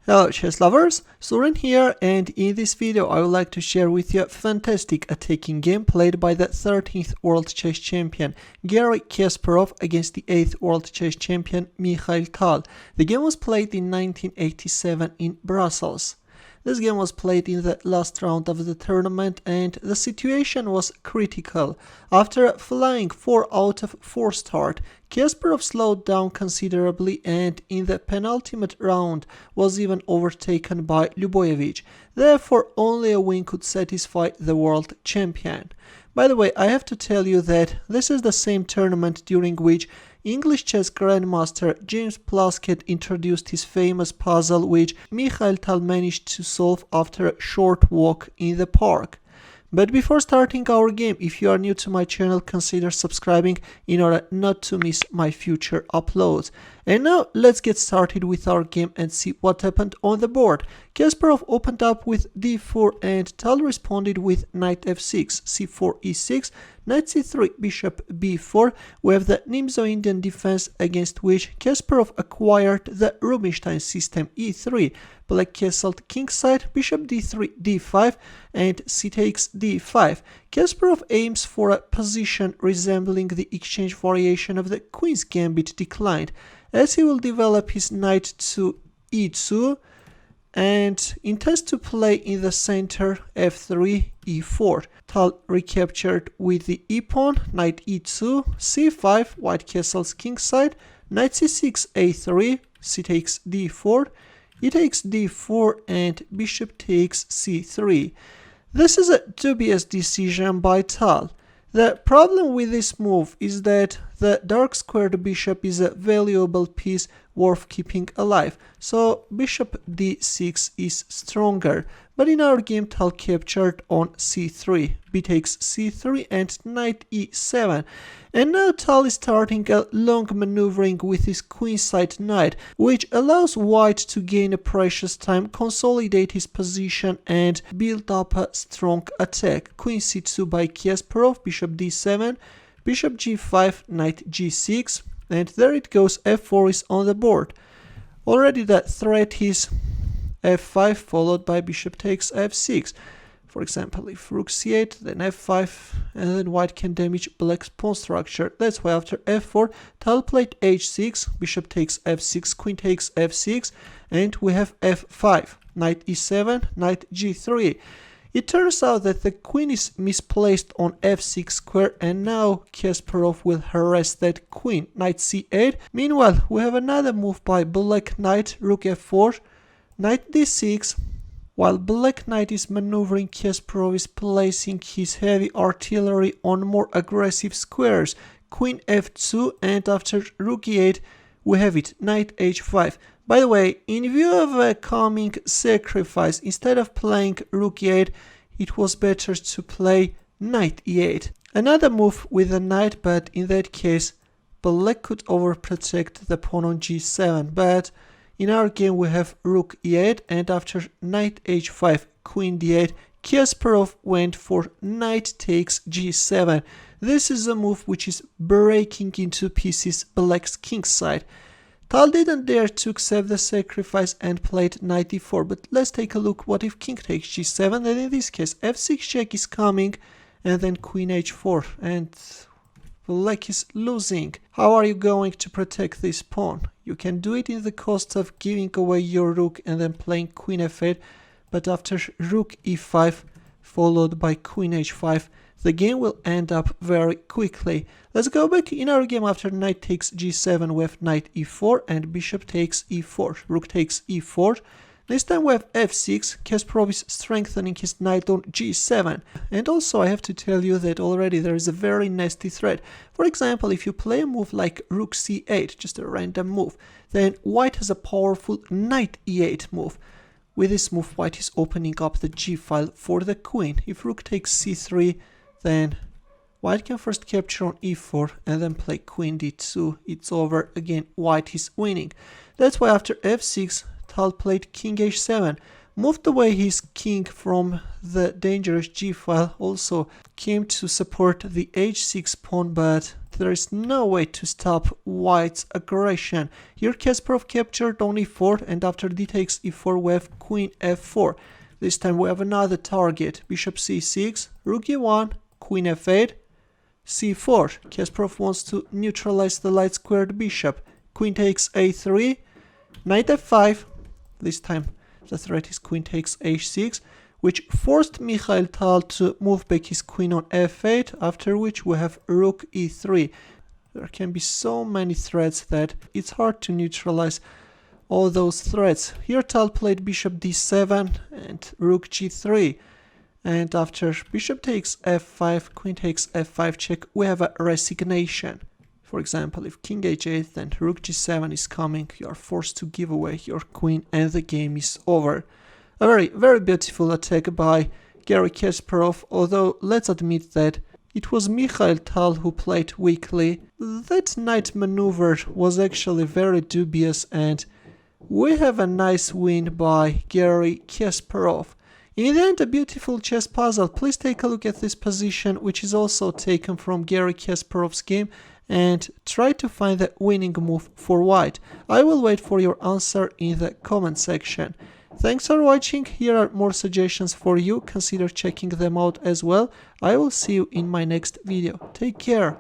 Hello chess lovers, Suren here, and in this video I would like to share with you a fantastic attacking game played by the 13th World Chess Champion Garry Kasparov against the 8th World Chess Champion Mikhail Tal. The game was played in 1987 in Brussels. This game was played in the last round of the tournament and the situation was critical. After flying 4 out of 4 start, Kasparov slowed down considerably and in the penultimate round was even overtaken by Ljubojevic. Therefore, only a win could satisfy the world champion. By the way, I have to tell you that this is the same tournament during which English chess grandmaster James Plaskett introduced his famous puzzle which Mikhail Tal managed to solve after a short walk in the park. But before starting our game, if you are new to my channel, consider subscribing in order not to miss my future uploads. And now let's get started with our game and see what happened on the board. Kasparov opened up with d4 and Tal responded with knight f6, c4 e6, knight c3, bishop b4. We have the Nimzo-Indian defense against which Kasparov acquired the Rubinstein system e3. Black castled kingside, bishop d3, d5, and c takes d5. Kasparov aims for a position resembling the exchange variation of the queen's gambit declined, as he will develop his knight to e2 and intends to play in the center f3, e4. Tal recaptured with the e-pawn, knight e2, c5, white castles kingside, knight c6, a3, c takes d4, e takes d4 and bishop takes c3. This is a dubious decision by Tal. The problem with this move is that the dark squared bishop is a valuable piece worth keeping alive, so bishop d6 is stronger. But in our game Tal captured on c3, b takes c3 and knight e7. And now Tal is starting a long maneuvering with his queenside knight, which allows white to gain a precious time, consolidate his position and build up a strong attack. Queen c2 by Kasparov, bishop d7, bishop g5, knight g6, and there it goes, f4 is on the board. Already the threat is f5 followed by bishop takes f6. For example, if rook c8, then f5, and then white can damage black's pawn structure. That's why after f4, Tal played h6, bishop takes f6, queen takes f6, and we have f5, knight e7, knight g3. It turns out that the queen is misplaced on f6 square, and now Kasparov will harass that queen, knight c8. Meanwhile, we have another move by black knight, rook f4, knight d6. While black knight is maneuvering, Kasparov is placing his heavy artillery on more aggressive squares, queen f2, and after rook e8 we have it, knight h5. By the way, in view of a coming sacrifice, instead of playing rook e8, it was better to play knight e8. Another move with the knight, but in that case black could overprotect the pawn on g7, but in our game we have rook e8 and after knight h5, queen d8, Kasparov went for knight takes g7. This is a move which is breaking into pieces black's kingside. Tal didn't dare to accept the sacrifice and played knight e4, but let's take a look what if king takes g7, and in this case f6 check is coming and then queen h4 and black is losing. How are you going to protect this pawn? You can do it in the cost of giving away your rook and then playing queen f8, but after rook e5 followed by queen h5, the game will end up very quickly. Let's go back in our game. After knight takes g7 we have knight e4 and bishop takes e4, rook takes e4. This time we have f6, Kasparov is strengthening his knight on g7. And also I have to tell you that already there is a very nasty threat. For example, if you play a move like rook c8, just a random move, then white has a powerful knight e8 move. With this move white is opening up the g file for the queen. If rook takes c3, then white can first capture on e4 and then play queen d2. It's over, again white is winning. That's why after f6 Tal played king h7, moved away his king from the dangerous g file, also came to support the h6 pawn, but there is no way to stop white's aggression. Here Kasparov captured on e4, and after d takes e4 we have queen f4. This time we have another target, bishop c6, rook e1, queen f8, c4. Kasparov wants to neutralize the light squared bishop. Queen takes a3, knight f5. This time the threat is queen takes h6, which forced Mikhail Tal to move back his queen on f8, after which we have rook e3. There can be so many threats that it's hard to neutralize all those threats. Here Tal played bishop d7 and rook g3. And after bishop takes f5, queen takes f5 check, we have a resignation. For example, if king h8 and rook g7 is coming, you are forced to give away your queen and the game is over. A very beautiful attack by Garry Kasparov, although let's admit that it was Mikhail Tal who played weakly. That knight maneuver was actually very dubious, and we have a nice win by Garry Kasparov. In the end, a beautiful chess puzzle. Please take a look at this position, which is also taken from Garry Kasparov's game, and try to find the winning move for white. I will wait for your answer in the comment section. Thanks for watching. Here are more suggestions for you. Consider checking them out as well. I will see you in my next video. Take care.